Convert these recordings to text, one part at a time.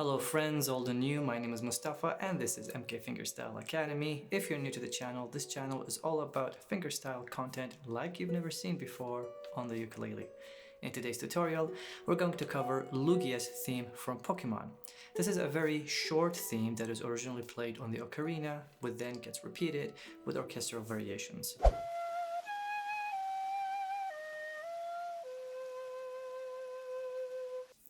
Hello friends, old and new, my name is Mustafa and this is MK Fingerstyle Academy. If you're new to the channel, this channel is all about fingerstyle content like you've never seen before on the ukulele. In today's tutorial, we're going to cover Lugia's theme from Pokemon. This is a very short theme that is originally played on the Ocarina, but then gets repeated with orchestral variations.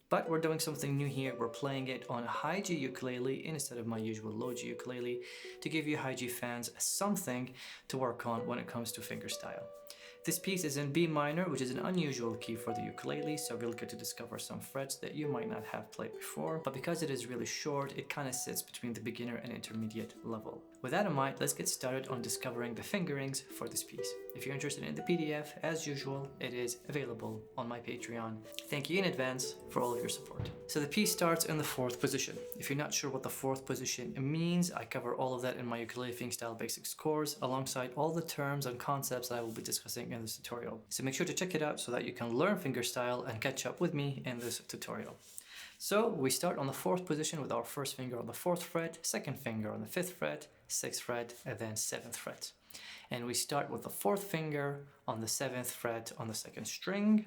But we're doing something new here. We're playing it on a high G ukulele instead of my usual low G ukulele to give you high G fans something to work on when it comes to fingerstyle. This piece is in B minor, which is an unusual key for the ukulele, so we'll get to discover some frets that you might not have played before, but because it is really short, it kind of sits between the beginner and intermediate level. With that in mind, let's get started on discovering the fingerings for this piece. If you're interested in the PDF, as usual, it is available on my Patreon. Thank you in advance for all of your support. So the piece starts in the 4th position. If you're not sure what the 4th position means, I cover all of that in my ukulele fingerstyle basics course, alongside all the terms and concepts that I will be discussing in this tutorial. So make sure to check it out so that you can learn fingerstyle and catch up with me in this tutorial. So we start on the 4th position with our first finger on the 4th fret, second finger on the 5th fret, 6th fret, and then 7th fret. And we start with the 4th finger on the 7th fret on the 2nd string.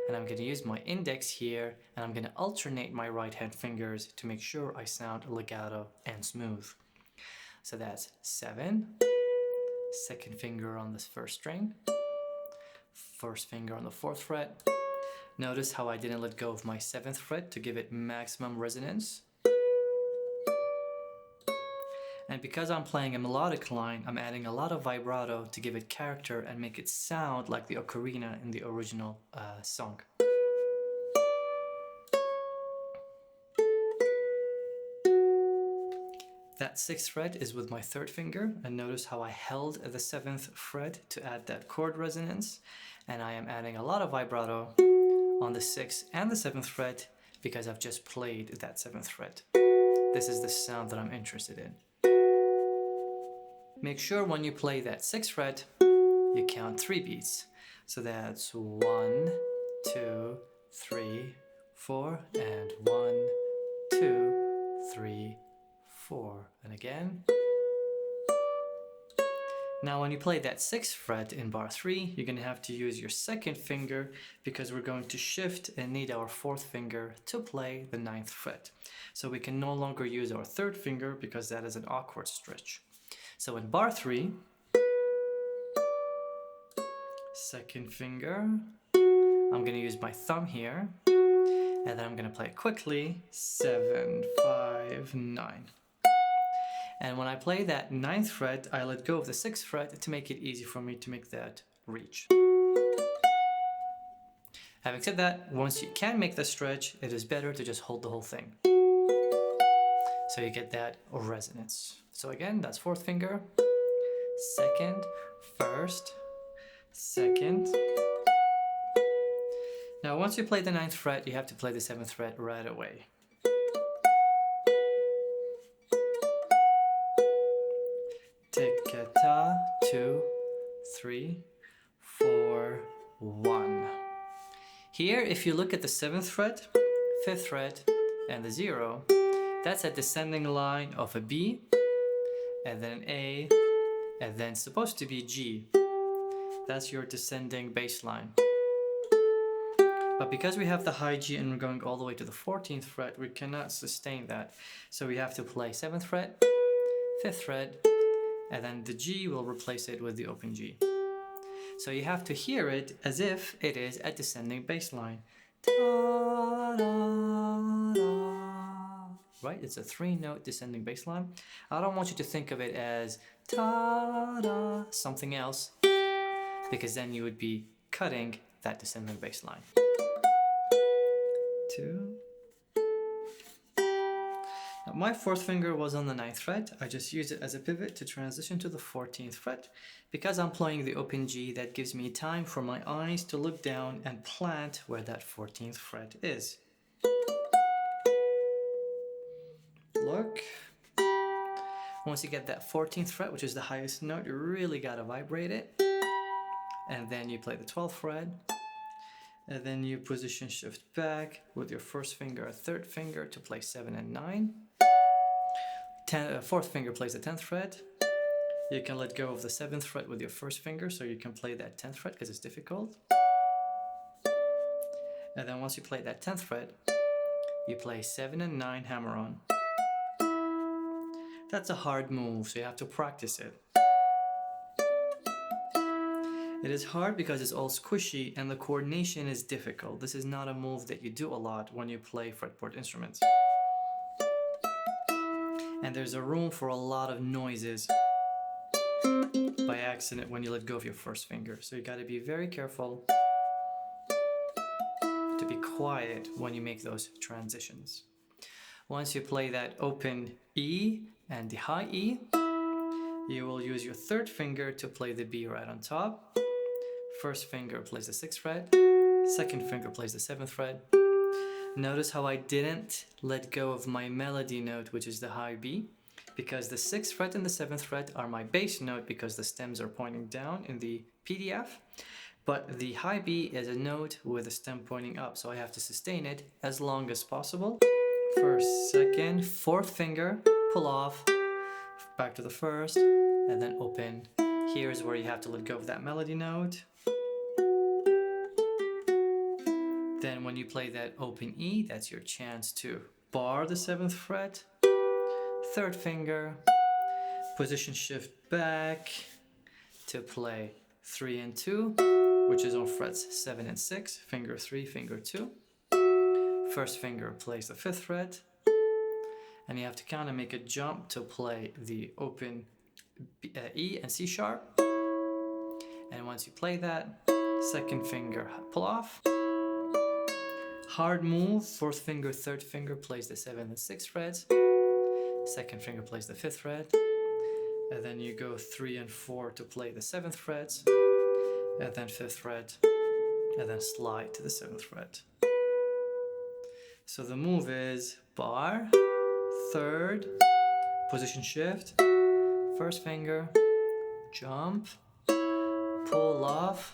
And I'm going to use my index here, and I'm going to alternate my right hand fingers to make sure I sound legato and smooth. So that's 7, second finger on this 1st string, 1st finger on the 4th fret. Notice how I didn't let go of my 7th fret to give it maximum resonance. And because I'm playing a melodic line, I'm adding a lot of vibrato to give it character and make it sound like the ocarina in the original song. That 6th fret is with my 3rd finger, and notice how I held the 7th fret to add that chord resonance, and I am adding a lot of vibrato on the 6th and the 7th fret because I've just played that 7th fret. This is the sound that I'm interested in. Make sure when you play that 6th fret, you count 3 beats. So that's 1, 2, 3, 4, and 1, 2, 3, 4, and again. Now when you play that 6th fret in bar 3, you're going to have to use your 2nd finger because we're going to shift and need our 4th finger to play the 9th fret. So we can no longer use our 3rd finger because that is an awkward stretch. So in bar 3, 2nd finger, I'm going to use my thumb here, and then I'm going to play it quickly, 7, 5, 9. And when I play that 9th fret, I let go of the 6th fret to make it easy for me to make that reach. Having said that, once you can make the stretch, it is better to just hold the whole thing. So you get that resonance. So again, that's 4th finger, 2nd, 1st, 2nd. Now once you play the 9th fret, you have to play the 7th fret right away. Tick-a-ta, 2, 3, 4, 1. Here, if you look at the 7th fret, 5th fret, and the 0, that's a descending line of a B, and then an A, and then supposed to be G. That's your descending bass line. But because we have the high G and we're going all the way to the 14th fret, we cannot sustain that. So we have to play 7th fret, 5th fret, and then the G will replace it with the open G. So you have to hear it as if it is a descending bass line. Right? It's a 3-note descending bass line. I don't want you to think of it as ta-da, something else, because then you would be cutting that descending bass line. 2. Now my 4th finger was on the 9th fret. I just used it as a pivot to transition to the 14th fret. Because I'm playing the open G, that gives me time for my eyes to look down and plant where that 14th fret is. Look. Once you get that 14th fret, which is the highest note, you really gotta vibrate it. And then you play the 12th fret, And then you position shift back with your first finger or third finger to play 7 and 9. Fourth finger plays the 10th fret. You can let go of the 7th fret with your first finger so you can play that 10th fret because it's difficult. And then once you play that 10th fret, you play 7 and 9 hammer on. That's a hard move, so you have to practice it. It is hard because it's all squishy and the coordination is difficult. This is not a move that you do a lot when you play fretboard instruments. And there's a room for a lot of noises by accident when you let go of your first finger. So you gotta be very careful to be quiet when you make those transitions. Once you play that open E and the high E, you will use your third finger to play the B right on top. First finger plays the 6th fret, second finger plays the 7th fret. Notice how I didn't let go of my melody note, which is the high B, because the 6th fret and the 7th fret are my bass note because the stems are pointing down in the PDF. But the high B is a note with a stem pointing up, so I have to sustain it as long as possible. First, second, fourth finger, pull off, back to the first, and then open. Here's where you have to let go of that melody note. Then when you play that open E, that's your chance to bar the 7th fret, third finger, position shift back to play 3 and 2, which is on frets 7 and 6, finger 3, finger 2. First finger plays the 5th fret, and you have to kind of make a jump to play the open E and C sharp. And once you play that, second finger pull off. Hard move, fourth finger, third finger plays the 7th and 6th frets. Second finger plays the 5th fret. And then you go 3 and 4 to play the 7th frets. And then 5th fret. And then slide to the 7th fret. So the move is bar, third, position shift, first finger, jump, pull off,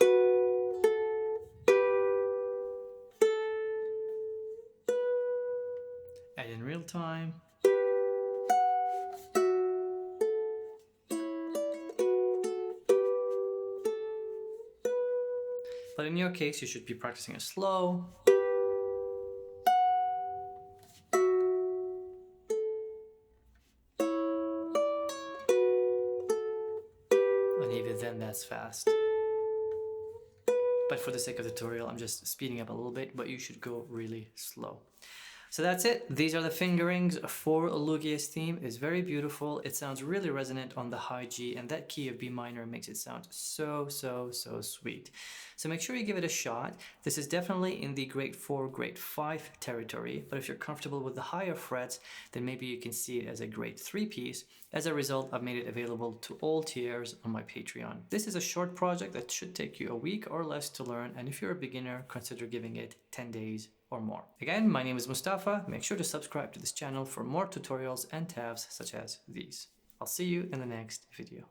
and in real time, but in your case you should be practicing it slow. And even then that's fast. But for the sake of the tutorial, I'm just speeding up a little bit, but you should go really slow. So that's it. These are the fingerings for Lugia's theme. It's very beautiful. It sounds really resonant on the high G, and that key of B minor makes it sound so sweet. So make sure you give it a shot. This is definitely in the grade 4, grade 5 territory, but if you're comfortable with the higher frets, then maybe you can see it as a grade 3 piece. As a result, I've made it available to all tiers on my Patreon. This is a short project that should take you a week or less to learn, and if you're a beginner, consider giving it 10 days or more. Again, my name is Mustafa. Make sure to subscribe to this channel for more tutorials and tabs such as these. I'll see you in the next video.